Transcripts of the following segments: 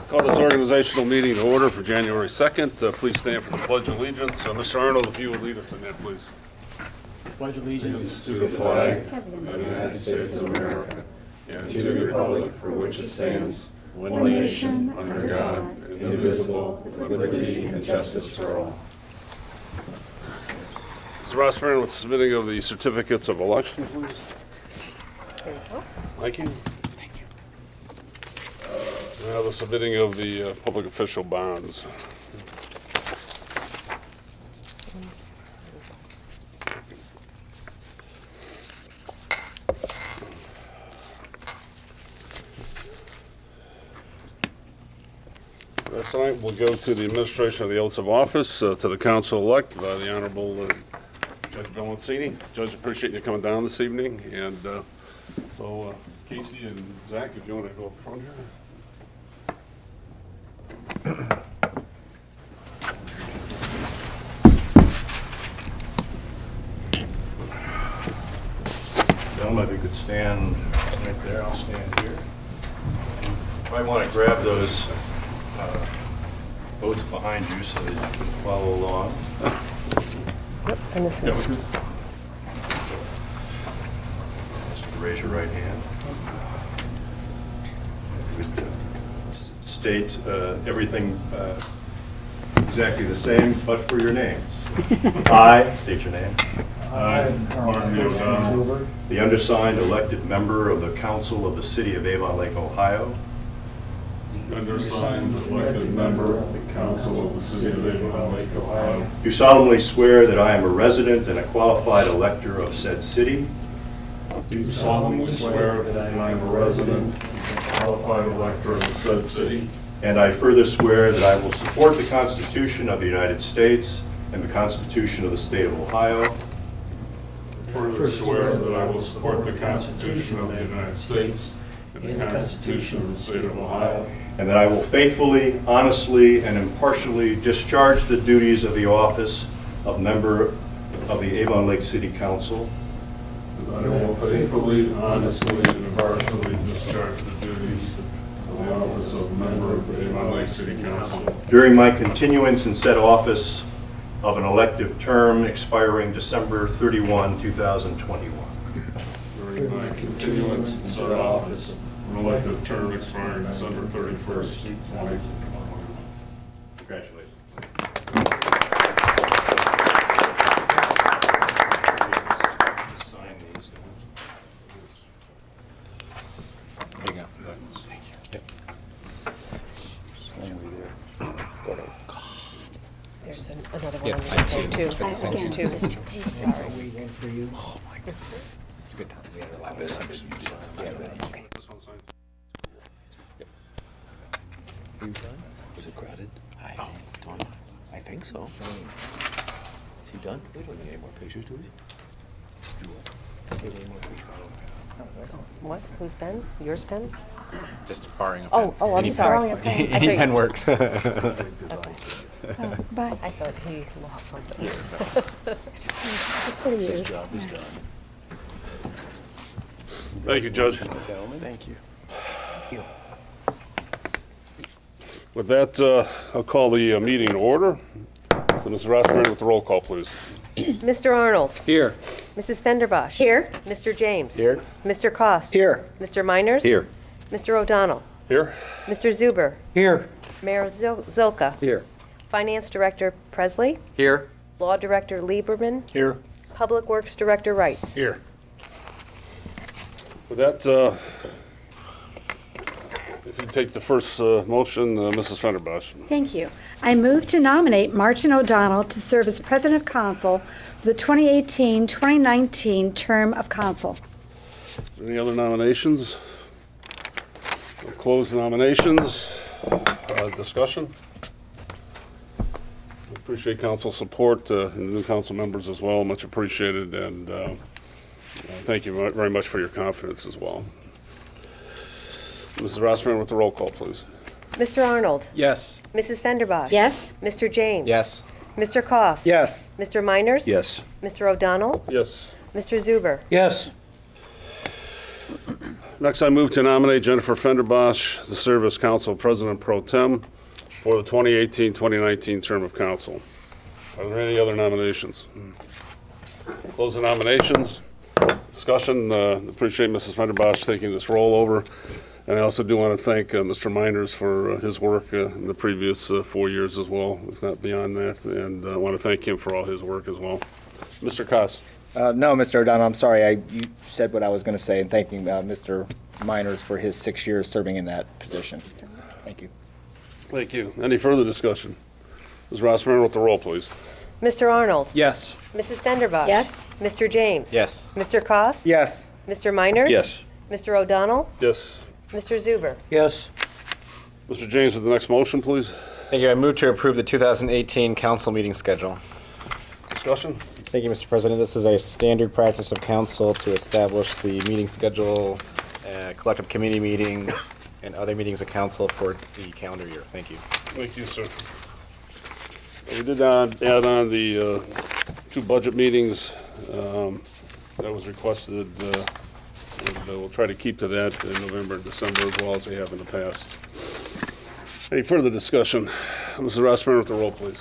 Call this organizational meeting to order for January 2nd. Please stand for the Pledge of Allegiance. Mr. Arnold, if you would lead us in that, please. Pledge allegiance To the flag of the United States of America and to the republic for which it stands, one nation, under God, indivisible, with liberty and justice for all. Mr. Rossmarin, with the submitting of the certificates of election, please. There you go. Thank you. Now the submitting of the public official bonds. Tonight we'll go to the administration of the oaths of office to the council-elect by the Honorable Judge Belancini. Judge, appreciate you coming down this evening. And so Casey and Zach, if you want to go up front here. Gentlemen, if you could stand right there, I'll stand here. You might want to grab those oaths behind you so that you can follow along. Yep, and this Yep. is, Just raise your right hand. You would state everything exactly the same, but for your names. I, state your name. I, Martin O'Donnell, The undersigned elected member of the Council of the City of Avon Lake, Ohio, undersigned elected member of the Council of the City of Avon Lake, Ohio, do solemnly swear that I am a resident and a qualified elector of said city, do solemnly swear that I am a resident and qualified elector of said city, and I further swear that I will support the Constitution of the United States and the Constitution of the State of Ohio, further swear that I will support the Constitution of the United States and the Constitution of the State of Ohio, and that I will faithfully, honestly, and impartially discharge the duties of the office of member of the Avon Lake City Council that I will faithfully, honestly, and impartially discharge the duties of the office of member of the Avon Lake City Council during my continuance in said office of an elective term expiring December 31, 2021. during my continuance in said office, an elective term expiring December 31st, 2021. Congratulations. Just sign these. There you go. Thank you. there's another one Yeah, on sign the two. side too. Got the sign There's two. There's two. Oh my God. It's a good time. We had a lot of time. Okay. This one's signed. Was it crowded? I think so. Is he done? We don't need any more pictures, do we? What? Whose pen? Yours pen? Just borrowing a Oh, pen. oh, I'm Any sorry. pen. I Any thought- pen works. Bye. I thought he lost something. His job is done. Thank you, Judge. Thank you. With that, I'll call the meeting to order. So, Mr. Rossmarin, with the roll call, please. Mr. Arnold. Here. Mrs. Fenderbosh. Here. Mr. James. Here. Mr. Koss. Here. Mr. Miners. Here. Mr. O'Donnell. Here? Mr. Zuber. Here. Mayor Zilka. Here. Finance Director Presley. Here. Law Director Lieberman. Here. Public Works Director Wrights. Here. With that, if you take the first motion, Mrs. Fenderbosh. Thank you. I move to nominate Martin O'Donnell to serve as President of Council for the 2018-2019 term of Council. Any other nominations? We'll close the nominations. Discussion? Appreciate council support and the new council members as well. Much appreciated, and thank you very much for your confidence as well. Mrs. Rossmarin with the roll call, please. Mr. Arnold. Yes. Mrs. Fenderbosh. Yes. Mr. James. Yes. Mr. Koss. Yes. Mr. Miners. Yes. Mr. O'Donnell. Yes. Mr. Zuber. Yes. Next, I move to nominate Jennifer Fenderbosch to serve as Council President Pro Tem for the 2018-2019 term of council. Are there any other nominations? Close the nominations. Discussion. Appreciate Mrs. Fenderbosch taking this role over. And I also do want to thank Mr. Miners for his work in the previous 4 years as well, if not beyond that. And I want to thank him for all his work as well. Mr. Koss. No, Mr. O'Donnell, I'm sorry. You said what I was going to say, and thanking Mr. Miners for his 6 years serving in that position. Thank you. Thank you. Any further discussion? Ms. Rossmarin with the roll, please. Mr. Arnold? Yes. Mrs. Fenderbosh? Yes. Mr. James? Yes. Mr. Koss, Yes. Mr. Miners? Yes. Mr. O'Donnell? Yes. Mr. Zuber? Yes. Mr. James with the next motion, please. Thank you. I move to approve the 2018 council meeting schedule. Discussion? Thank you, Mr. President. This is a standard practice of council to establish the meeting schedule, collective committee meetings, and other meetings of council for the calendar year. Thank you. Thank you, sir. We did add on the 2 budget meetings that was requested, and we'll try to keep to that in November and December as well as we have in the past. Any further discussion? Mrs. Rossmarin with the roll, please.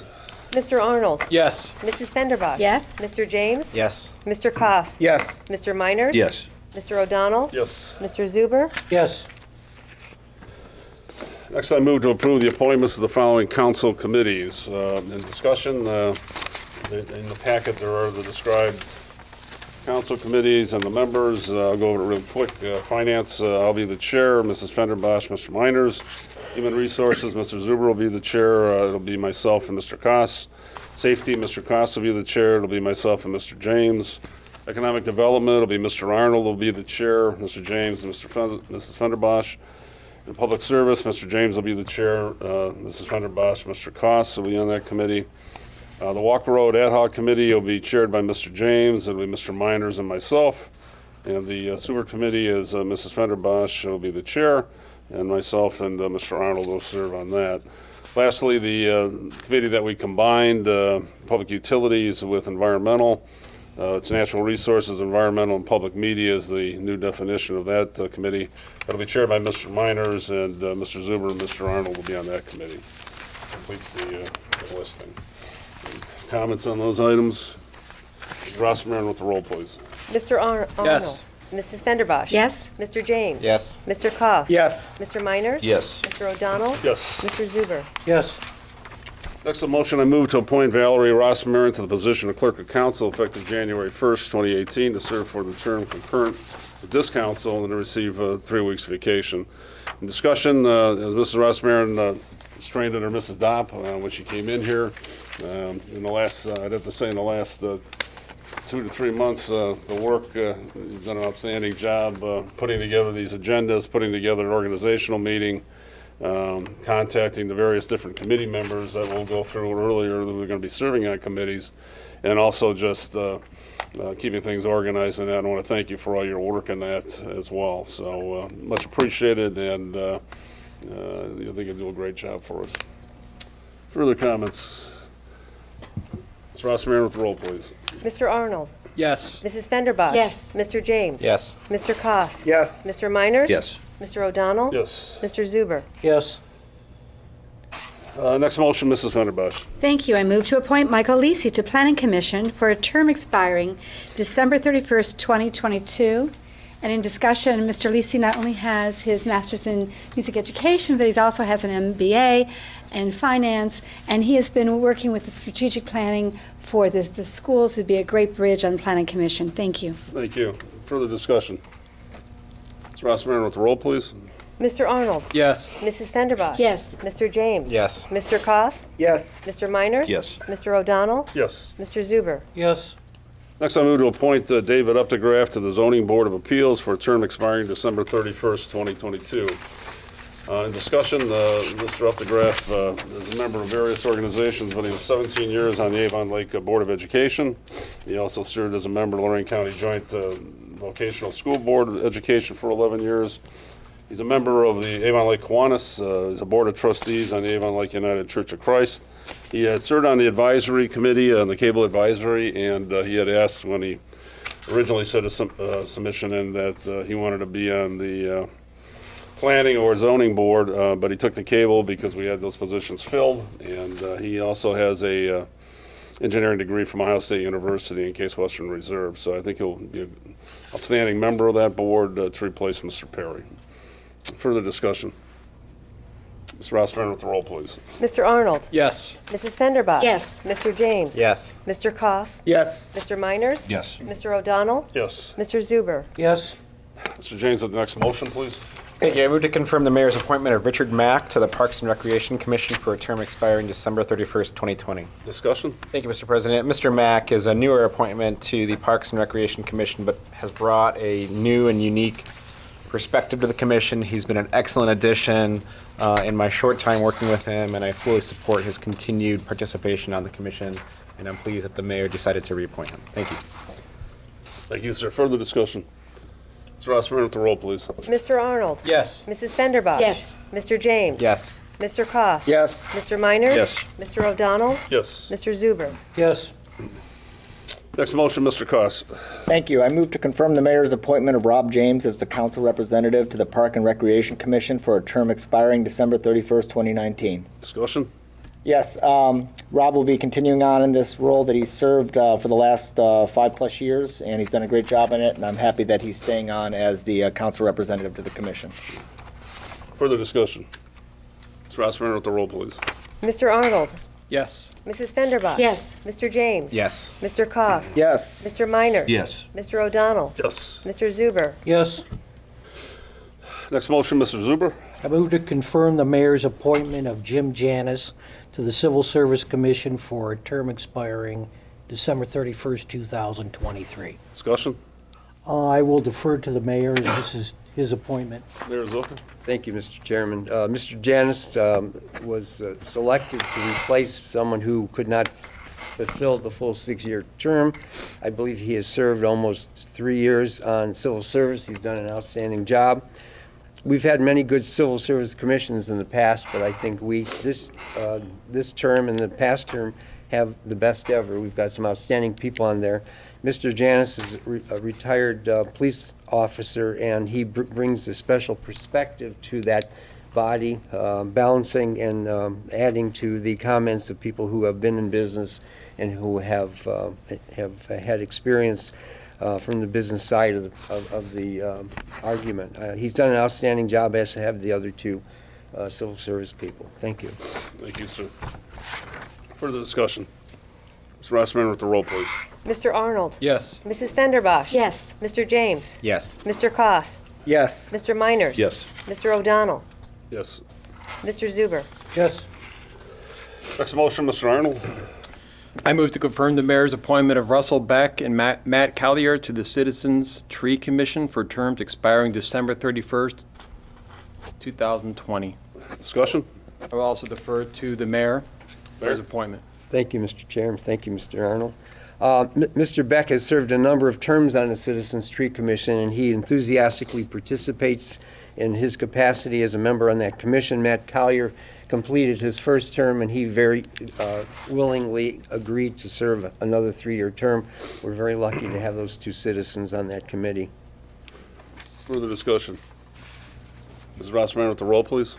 Mr. Arnold? Yes. Mrs. Fenderbosh? Yes. Mr. James? Yes. Mr. Koss, Yes. Mr. Miners? Yes. Mr. O'Donnell? Yes. Mr. Zuber? Yes. Next, I move to approve the appointments of the following council committees. In discussion, in the packet, there are the described council committees and the members. I'll go over it real quick. Finance, I'll be the chair. Mrs. Fenderbosh, Mr. Miners. Human Resources, Mr. Zuber will be the chair. It'll be myself and Mr. Koss. Safety, Mr. Koss will be the chair. It'll be myself and Mr. James. Economic Development, it'll be Mr. Arnold will be the chair, Mr. James and Mrs. Fenderbosh. In Public Service, Mr. James will be the chair. Mrs. Fenderbosh, Mr. Koss will be on that committee. The Walker Road Ad Hoc Committee will be chaired by Mr. James. It'll be Mr. Miners and myself. And the Sewer Committee is Mrs. Fenderbosh will be the chair, and myself and Mr. Arnold will serve on that. Lastly, the committee that we combined, Public Utilities with Environmental. It's Natural Resources, Environmental, and Public Media is the new definition of that committee. That'll be chaired by Mr. Miners, and Mr. Zuber and Mr. Arnold will be on that committee. Completes the listing. Comments on those items? Rossmarin with the roll, please. Mr. Arnold? Yes. Mrs. Fenderbosh? Yes. Mr. James? Yes. Mr. Koss, Yes. Mr. Miners? Yes. Mr. O'Donnell? Yes. Mr. Zuber? Yes. Next, a motion I move to appoint Valerie Rossmarin to the position of Clerk of Council effective January 1st, 2018, to serve for the term concurrent with this council and to receive 3 weeks vacation. In discussion, as Mrs. Rossmarin strained under Mrs. Dopp when she came in here, in the last, I'd have to say in the last 2 to 3 months, the work, you've done an outstanding job putting together these agendas, putting together an organizational meeting, contacting the various different committee members that we'll go through earlier that we're going to be serving on committees, and also just keeping things organized. And I want to thank you for all your work in that as well. So much appreciated, and I think you do a great job for us. Further comments? Ms. Rossmarin with the roll, please. Mr. Arnold? Yes. Mrs. Fenderbosh? Yes. Mr. James? Yes. Mr. Koss, Yes. Mr. Miners? Yes. Mr. O'Donnell? Yes. Mr. Zuber? Yes. Next motion, Mrs. Fenderbosh. Thank you. I move to appoint Michael Lisi to Planning Commission for a term expiring December 31st, 2022. And in discussion, Mr. Lisi not only has his master's in music education, but he also has an MBA in finance, and he has been working with the strategic planning for the schools. It'd be a great bridge on the Planning Commission. Thank you. Thank you. Further discussion? Ms. Rossmarin with the roll, please. Mr. Arnold? Yes. Mrs. Fenderbosh? Yes. Mr. James? Yes. Mr. Koss, Yes. Mr. Miners? Yes. Mr. O'Donnell? Yes. Mr. Zuber? Yes. Next, I move to appoint David Updegraff to the Zoning Board of Appeals for a term expiring December 31st, 2022. In discussion, Mr. Updegraff is a member of various organizations, but he was 17 years on the Avon Lake Board of Education. He also served as a member of Lorraine County Joint Vocational School Board of Education for 11 years. He's a member of the Avon Lake Kiwanis. He's a board of trustees on the Avon Lake United Church of Christ. He had served on the advisory committee, on the cable advisory, and he had asked when he originally said a submission in that he wanted to be on the planning or zoning board, but he took the cable because we had those positions filled. And he also has a engineering degree from Ohio State University in Case Western Reserve. So I think he'll be an outstanding member of that board to replace Mr. Perry. Further discussion. Mr. Rossmarin with the roll, please. Mr. Arnold? Yes. Mrs. Fenderbosh? Yes. Mr. James? Yes. Mr. Koss, Yes. Mr. Miners? Yes. Mr. O'Donnell? Yes. Mr. Zuber? Yes. Mr. James, the next motion, please. Thank you. I move to confirm the mayor's appointment of Richard Mack to the Parks and Recreation Commission for a term expiring December 31st, 2020. Discussion? Thank you, Mr. President. Mr. Mack is a newer appointment to the Parks and Recreation Commission, but has brought a new and unique perspective to the commission. He's been an excellent addition in my short time working with him, and I fully support his continued participation on the commission, and I'm pleased that the mayor decided to reappoint him. Thank you. Thank you, sir. Further discussion. Mr. Rossmarin with the roll, please. Mr. Arnold? Yes. Mrs. Fenderbosh? Yes. Mr. James? Yes. Mr. Koss, Yes. Mr. Miners? Yes. Mr. O'Donnell? Yes. Mr. Zuber? Yes. Next motion, Mr. Koss. Thank you. I move to confirm the mayor's appointment of Rob James as the council representative to the Park and Recreation Commission for a term expiring December 31st, 2019. Discussion? Yes, Rob will be continuing on in this role that he's served for the last 5+ years, and he's done a great job in it, and I'm happy that he's staying on as the council representative to the commission. Further discussion. Mr. Rossmarin with the roll, please. Mr. Arnold? Yes. Mrs. Fenderbosh? Yes. Mr. James? Yes. Mr. Koss, Yes. Mr. Miners? Yes. Mr. O'Donnell? Yes. Mr. Zuber? Yes. Next motion, Mr. Zuber. I move to confirm the mayor's appointment of Jim Janis to the Civil Service Commission for a term expiring December 31st, 2023. Discussion? I will defer to the mayor, as this is his appointment. Mayor Zucker. Thank you, Mr. Chairman. Mr. Janis was selected to replace someone who could not fulfill the full 6-year term. I believe he has served almost 3 years on civil service. He's done an outstanding job. We've had many good civil service commissions in the past, but I think this term and the past term have the best ever. We've got some outstanding people on there. Mr. Janis is a retired police officer, and he brings a special perspective to that body, balancing and adding to the comments of people who have been in business and who have had experience from the business side of the argument. He's done an outstanding job, as have the other two civil service people. Thank you. Thank you, sir. Further discussion. Mr. Rossmarin with the roll, please. Mr. Arnold? Yes. Mrs. Fenderbosh? Yes. Mr. James? Yes. Mr. Koss, Yes. Mr. Miners? Yes. Mr. O'Donnell? Yes. Mr. Zuber? Yes. Next motion, Mr. Arnold. I move to confirm the mayor's appointment of Russell Beck and Matt Collier to the Citizens Tree Commission for terms expiring December 31st, 2020. Discussion? I will also defer to the mayor for his appointment. Thank you, Mr. Chairman. Thank you, Mr. Arnold. Mr. Beck has served a number of terms on the Citizens Tree Commission, and he enthusiastically participates in his capacity as a member on that commission. Matt Collier completed his first term, and he very willingly agreed to serve another 3-year term. We're very lucky to have those two citizens on that committee. Further discussion. Mrs. Rossmarin with the roll, please.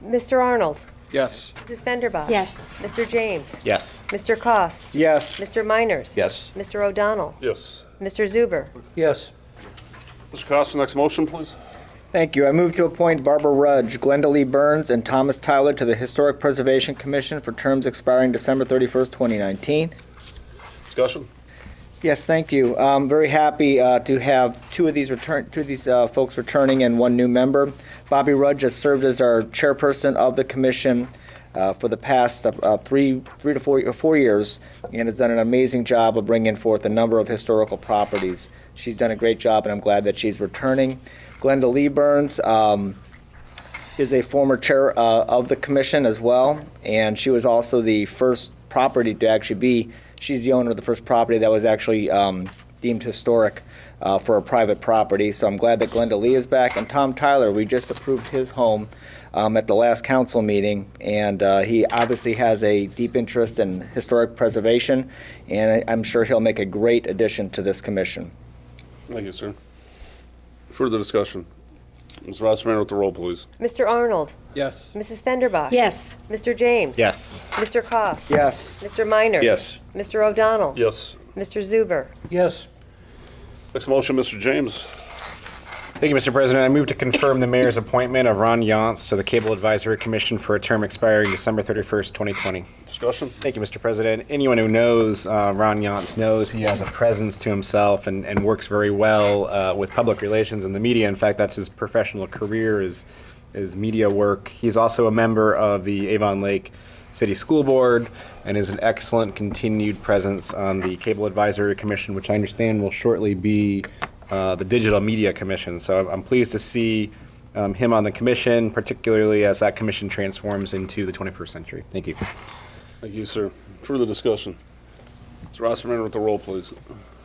Mr. Arnold? Yes. Mrs. Fenderbosh? Yes. Mr. James? Yes. Mr. Koss, Yes. Mr. Miners? Yes. Mr. O'Donnell? Yes. Mr. Zuber? Yes. Mr. Costa, next motion, please. Thank you. I move to appoint Barbara Rudge, Glenda Lee Burns, and Thomas Tyler to the Historic Preservation Commission for terms expiring December 31st, 2019. Discussion? Yes, thank you. I'm very happy to have two of these folks returning and one new member. Bobby Rudge has served as our chairperson of the commission for the past 3 to 4 years, and has done an amazing job of bringing forth a number of historical properties. She's done a great job, and I'm glad that she's returning. Glenda Lee Burns is a former chair of the commission as well, and she was also the first property to actually be. She's the owner of the first property that was actually deemed historic for a private property. So I'm glad that Glenda Lee is back. And Tom Tyler, we just approved his home at the last council meeting. And he obviously has a deep interest in historic preservation. And I'm sure he'll make a great addition to this commission. Thank you, sir. Further discussion? Ms. Rossmarin with the roll, please. Mr. Arnold, Yes. Mrs. Fenderbosh? Yes. Mr. James? Yes. Mr. Koss, Yes. Mr. Miners? Yes. Mr. O'Donnell? Yes. Mr. Zuber? Yes. Next motion, Mr. James. Thank you, Mr. President. I move to confirm the mayor's appointment of Ron Yance to the Cable Advisory Commission for a term expiring December 31st, 2020. Discussion? Thank you, Mr. President. Anyone who knows Ron Yance knows he has a presence to himself and works very well with public relations and the media. In fact, that's his professional career is media work. He's also a member of the Avon Lake City School Board and is an excellent continued presence on the Cable Advisory Commission, which I understand will shortly be the Digital Media Commission. So I'm pleased to see him on the commission, particularly as that commission transforms into the 21st century. Thank you. Thank you, sir. Further discussion? Ms. Rossmarin with the roll, please.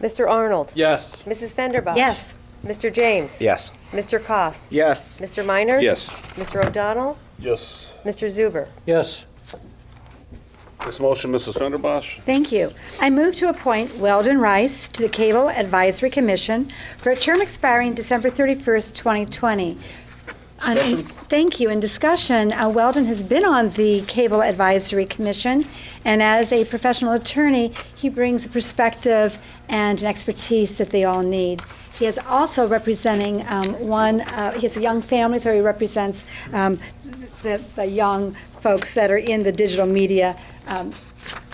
Mr. Arnold? Yes. Mrs. Fenderbosh? Yes. Mr. James? Yes. Mr. Koss, Yes. Mr. Miners? Yes. Mr. O'Donnell? Yes. Mr. Zuber? Yes. Next motion, Mrs. Fenderbosh. Thank you. I move to appoint Weldon Rice to the Cable Advisory Commission for a term expiring December 31st, 2020. Thank you. In discussion, Weldon has been on the Cable Advisory Commission, and as a professional attorney, he brings a perspective and an expertise that they all need. He is also representing he has a young family, so he represents the young folks that are in the digital media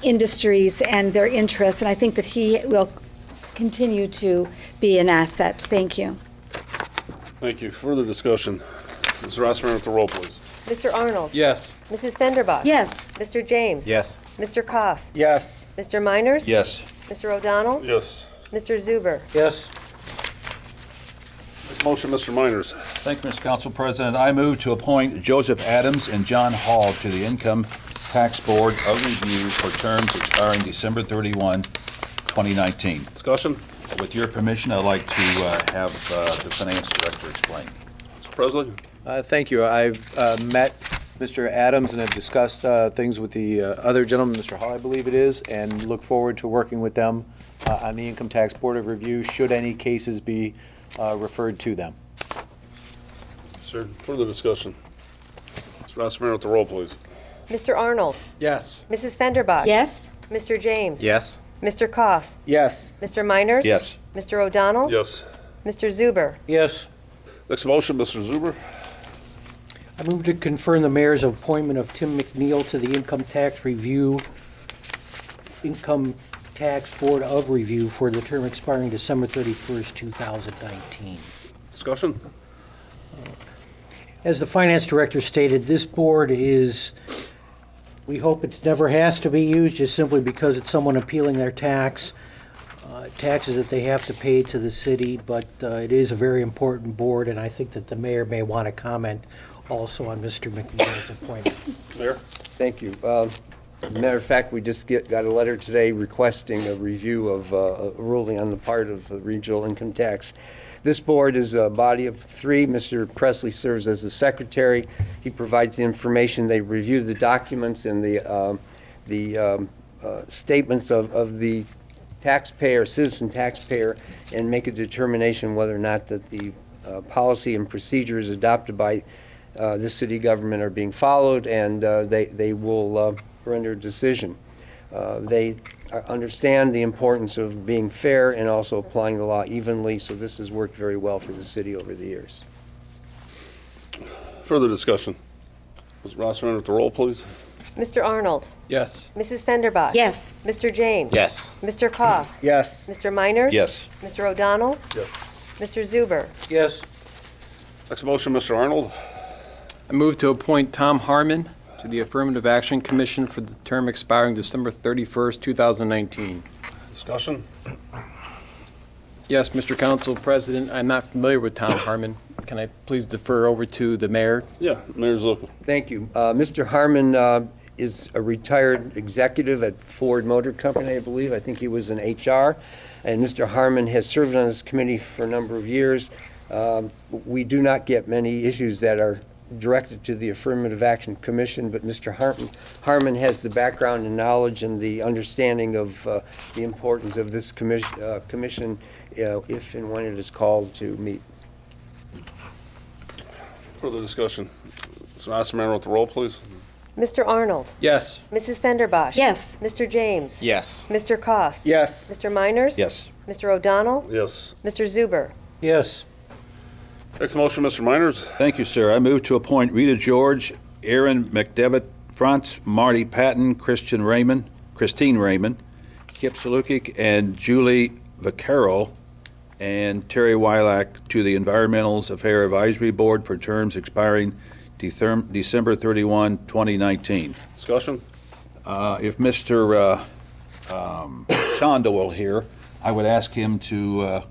industries and their interests, and I think that he will continue to be an asset. Thank you. Thank you. Further discussion? Ms. Rossmarin with the roll, please. Mr. Arnold? Yes. Mrs. Fenderbosh? Yes. Mr. James? Yes. Mr. Koss, Yes. Mr. Miners? Yes. Mr. O'Donnell? Yes. Mr. Zuber? Yes. Next motion, Mr. Miners. Thank you, Mr. Council President. I move to appoint Joseph Adams and John Hall to the Income Tax Board of Review for terms expiring December 31, 2019. Discussion? With your permission, I'd like to have the Finance Director explain. Mr. Presley? Thank you. I've met Mr. Adams and have discussed things with the other gentleman, Mr. Hall, I believe it is, and look forward to working with them on the Income Tax Board of Review, should any cases be referred to them. Sir, further discussion? Ms. Rossmarin with the roll, please. Mr. Arnold? Yes. Mrs. Fenderbosh? Yes. Mr. James? Yes. Mr. Koss, Yes. Mr. Miners? Yes. Mr. O'Donnell? Yes. Mr. Zuber? Yes. Next motion, Mr. Zuber. I move to confirm the mayor's appointment of Tim McNeil to the Income Tax Board of Review for the term expiring December 31st, 2019. Discussion? As the finance director stated, this board is, we hope it never has to be used, just simply because it's someone appealing their taxes that they have to pay to the city, but it is a very important board, and I think that the mayor may want to comment also on Mr. McNeil's appointment. Mayor? Thank you. As a matter of fact, we just got a letter today requesting a review of a ruling on the part of the regional income tax. This board is a body of three. Mr. Presley serves as the secretary. He provides the information. They review the documents and the statements of the taxpayer, citizen taxpayer, and make a determination whether or not that the policy and procedures adopted by this city government are being followed, and they will render a decision. They understand the importance of being fair and also applying the law evenly, so this has worked very well for the city over the years. Further discussion? Ms. Rossmarin with the roll, please. Mr. Arnold? Yes. Mrs. Fenderbosh? Yes. Mr. James? Yes. Mr. Koss, Yes. Mr. Miners? Yes. Mr. O'Donnell? Yes. Mr. Zuber? Yes. Next motion, Mr. Arnold. I move to appoint Tom Harmon to the Affirmative Action Commission for the term expiring December 31st, 2019. Discussion? Yes, Mr. Council President, I'm not familiar with Tom Harmon. Can I please defer over to the mayor? Yeah, Mayor's looking. Thank you. Mr. Harmon is a retired executive at Ford Motor Company, I believe. I think he was in HR. And Mr. Harmon has served on this committee for a number of years. We do not get many issues that are directed to the Affirmative Action Commission, but Mr. Harmon has the background and knowledge and the understanding of the importance of this commission if and when it is called to meet. Further discussion. So ask the mayor with the roll, please. Mr. Arnold. Yes. Mrs. Fenderbosh. Yes. Mr. James. Yes. Mr. Koss. Yes. Mr. Miners. Yes. Mr. O'Donnell. Yes. Mr. Zuber. Yes. Next motion, Mr. Miners. Thank you, sir. I move to appoint Rita George, Aaron McDevitt, Franz Marty Patton, Christine Raymond, Kip Salukic, and Julie Vaccaro, and Terry Wylack to the Environmental Affairs Advisory Board for terms expiring December 31, 2019. Discussion. If Mr. Shonda will here, I would ask him to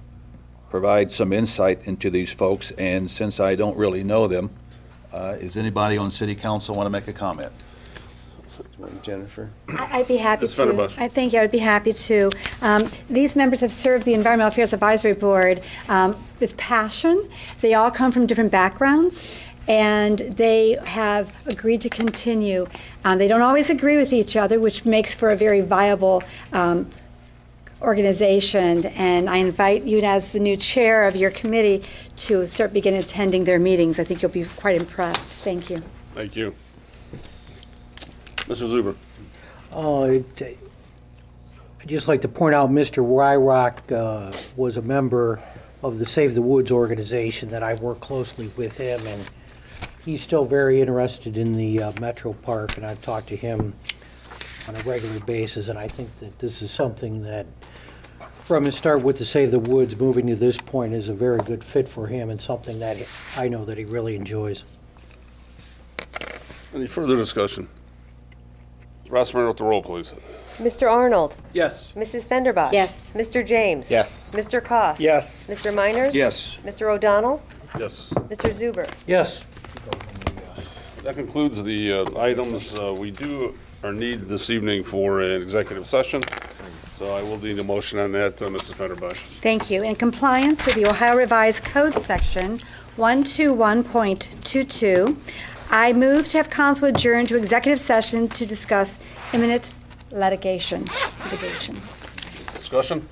provide some insight into these folks, and since I don't really know them, is anybody on city council want to make a comment? Jennifer? I'd be happy Ms. to. Fenderbosh. I think I would be happy to. These members have served the Environmental Affairs Advisory Board with passion. They all come from different backgrounds, and they have agreed to continue. They don't always agree with each other, which makes for a very viable organization, and I invite you as the new chair of your committee to begin attending their meetings. I think you'll be quite impressed. Thank you. Thank you. Mr. Zuber. I'd just like to point out Mr. Wyrock was a member of the Save the Woods organization that I work closely with him, and he's still very interested in the Metro Park, and I've talked to him on a regular basis, and I think that this is something that, from his start with the Save the Woods, moving to this point, is a very good fit for him and something that I know that he really enjoys. Any further discussion? Ask the mayor with the roll, please. Mr. Arnold. Yes. Mrs. Fenderbosh. Yes. Mr. James. Yes. Mr. Koss. Yes. Mr. Miners. Yes. Mr. O'Donnell. Yes. Mr. Zuber. Yes. That concludes the items we do or need this evening for an executive session. So I will need a motion on that, Mrs. Fenderbosh. Thank you. In compliance with the Ohio Revised Code Section 121.22, I move to have council adjourn to executive session to discuss imminent litigation. Discussion?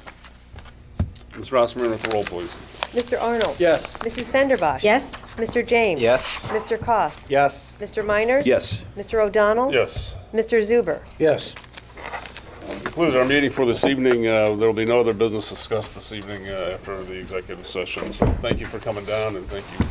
Ms. Rossmarin with the roll, please. Mr. Arnold. Yes. Mrs. Fenderbosh. Yes? Mr. James. Yes. Mr. Koss. Yes. Mr. Miners. Yes. Mr. O'Donnell. Yes. Mr. Zuber. Yes. Concludes our meeting for this evening. There will be no other business discussed this evening after the executive session. So thank you for coming down, and thank you